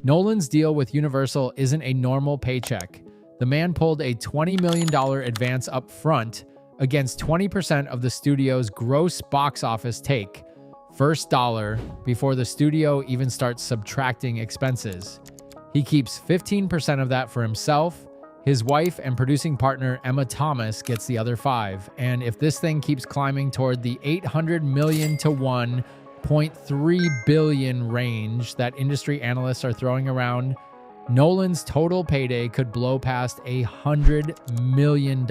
Nolan's deal with Universal isn't a normal paycheck. The man pulled a $20 million advance up front against 20% of the studio's gross box office take, first dollar, before the studio even starts subtracting expenses. He keeps 15% of that for himself. His wife and producing partner Emma Thomas gets the other 5%. And if this thing keeps climbing toward the $800 million to $1.3 billion range that industry analysts are throwing around, Nolan's total payday could blow past $100 million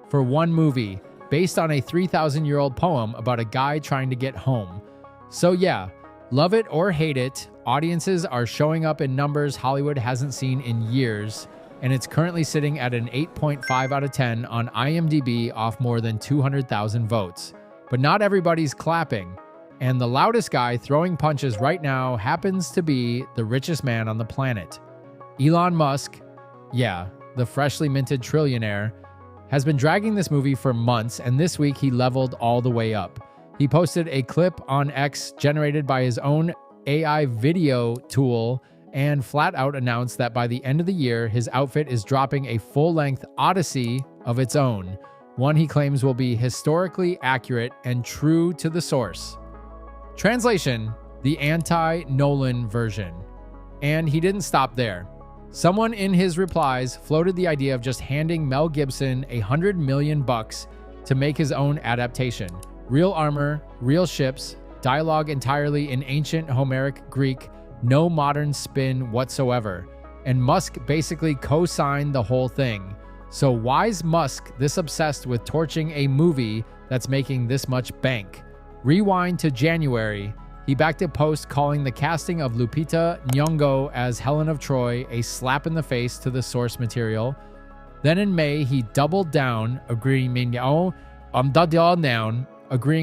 for one movie based on a 3,000-year-old poem about a guy trying to get home. So yeah, love it or hate it, audiences are showing up in numbers Hollywood hasn't seen in years, and it's currently sitting at an 8.5 out of 10 on IMDb off more than 200,000 votes. But not everybody's clapping, and the loudest guy throwing punches right now happens to be the richest man on the planet. Elon Musk, yeah, the freshly minted trillionaire, has been dragging this movie for months, and this week he leveled all the way up. He posted a clip on X generated by his own AI video tool and flat out announced that by the end of the year, his outfit is dropping a full-length Odyssey of its own, one he claims will be historically accurate and true to the source. Translation: the anti-Nolan version. And he didn't stop there. Someone in his replies floated the idea of just handing Mel Gibson $100 million to make his own adaptation. Real armor, real ships, dialogue entirely in ancient Homeric Greek, no modern spin whatsoever. And Musk basically co-signed the whole thing. So why's Musk this obsessed with torching a movie that's making this much bank? Rewind to January. He backed a post calling the casting of Lupita Nyong'o as Helen of Troy a slap in the face to the source material. Then in May, he doubled down, agreeing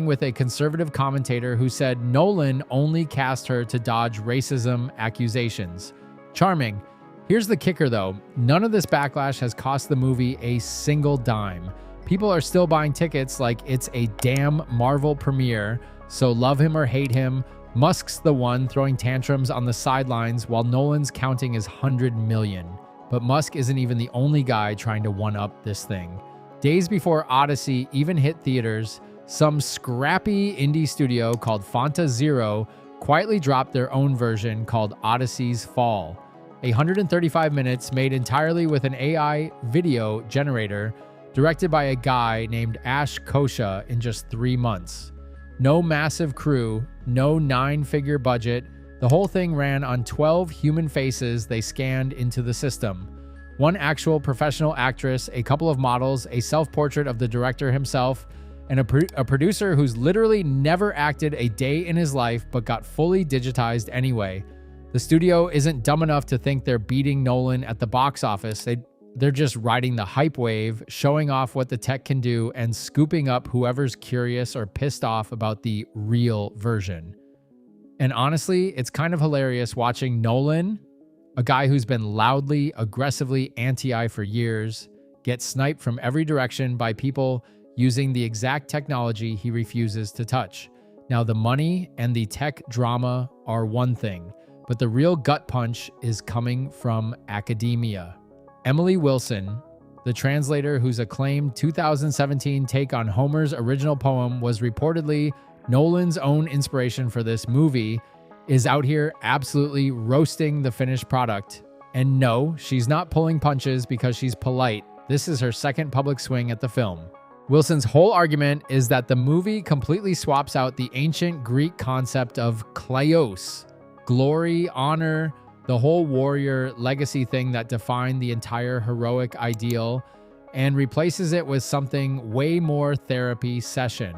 with a conservative commentator who said Nolan only cast her to dodge racism accusations. Charming. Here's the kicker though, none of this backlash has cost the movie a single dime. People are still buying tickets like it's a damn Marvel premiere, so love him or hate him, Musk's the one throwing tantrums on the sidelines while Nolan's counting his 100 million. But Musk isn't even the only guy trying to one-up this thing. Days before Odyssey even hit theaters, some scrappy indie studio called Fanta Zero quietly dropped their own version called Odyssey's Fall. 135 minutes made entirely with an AI video generator directed by a guy named Ash Kosha in just 3 months. No massive crew, no 9-figure budget. The whole thing ran on 12 human faces they scanned into the system. One actual professional actress, a couple of models, a self-portrait of the director himself, and a producer who's literally never acted a day in his life but got fully digitized anyway. The studio isn't dumb enough to think they're beating Nolan at the box office. They're just riding the hype wave, showing off what the tech can do, and scooping up whoever's curious or pissed off about the real version. And honestly, it's kind of hilarious watching Nolan, a guy who's been loudly, aggressively anti-AI for years, get sniped from every direction by people using the exact technology he refuses to touch. Now, the money and the tech drama are one thing, but the real gut punch is coming from academia. Emily Wilson, the translator whose acclaimed 2017 take on Homer's original poem was reportedly Nolan's own inspiration for this movie, is out here absolutely roasting the finished product. And no, she's not pulling punches because she's polite. This is her second public swing at the film. Wilson's whole argument is that the movie completely swaps out the ancient Greek concept of kleos, glory, honor, the whole warrior legacy thing that defined the entire heroic ideal, and replaces it with something way more therapy session.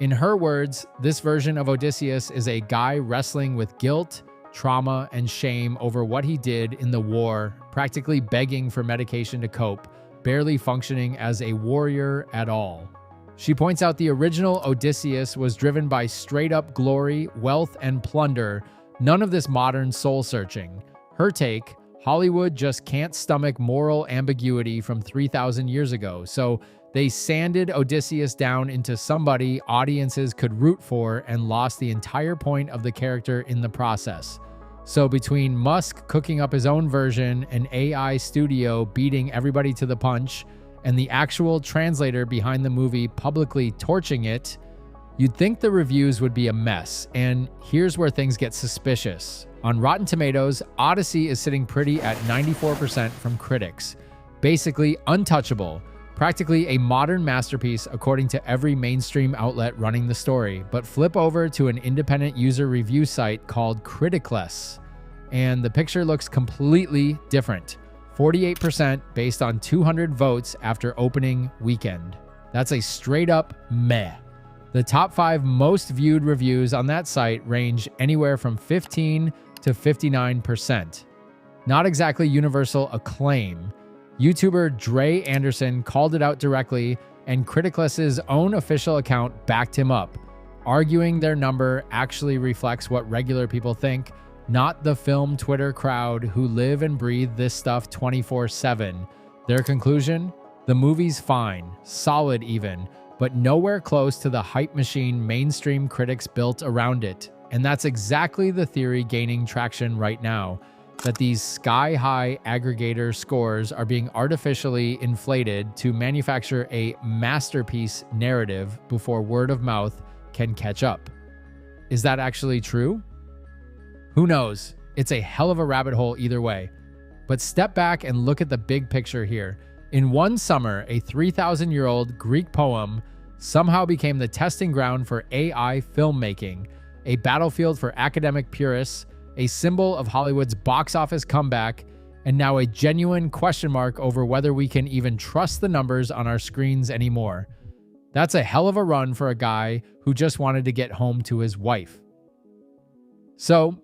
In her words, this version of Odysseus is a guy wrestling with guilt, trauma, and shame over what he did in the war, practically begging for medication to cope, barely functioning as a warrior at all. She points out the original Odysseus was driven by straight-up glory, wealth, and plunder, none of this modern soul-searching. Her take, Hollywood just can't stomach moral ambiguity from 3,000 years ago, so they sanded Odysseus down into somebody audiences could root for and lost the entire point of the character in the process. So between Musk cooking up his own version, an AI studio beating everybody to the punch, and the actual translator behind the movie publicly torching it, you'd think the reviews would be a mess. And here's where things get suspicious. On Rotten Tomatoes, Odyssey is sitting pretty at 94% from critics. Basically untouchable. Practically a modern masterpiece according to every mainstream outlet running the story. But flip over to an independent user review site called Criticless, and the picture looks completely different. 48% based on 200 votes after opening weekend. That's a straight up meh. The top 5 most viewed reviews on that site range anywhere from 15 to 59%. Not exactly universal acclaim. YouTuber Dre Anderson called it out directly, and Criticless's own official account backed him up, arguing their number actually reflects what regular people think, not the film Twitter crowd who live and breathe this stuff 24/7. Their conclusion? The movie's fine, solid even, but nowhere close to the hype machine mainstream critics built around it. And that's exactly the theory gaining traction right now, that these sky-high aggregator scores are being artificially inflated to manufacture a masterpiece narrative before word of mouth can catch up. Is that actually true? Who knows? It's a hell of a rabbit hole either way. But step back and look at the big picture here. In one summer, a 3,000-year-old Greek poem somehow became the testing ground for AI filmmaking, a battlefield for academic purists, a symbol of Hollywood's box office comeback, and now a genuine question mark over whether we can even trust the numbers on our screens anymore. That's a hell of a run for a guy who just wanted to get home to his wife. So,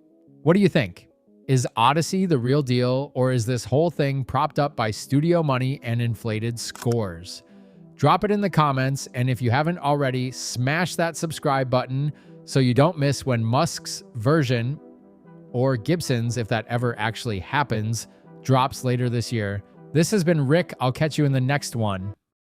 what do you think? Is Odyssey the real deal, or is this whole thing propped up by studio money and inflated scores? Drop it in the comments, and if you haven't already, smash that subscribe button so you don't miss when Musk's version, or Gibson's if that ever actually happens, drops later this year. This has been Rick. I'll catch you in the next one.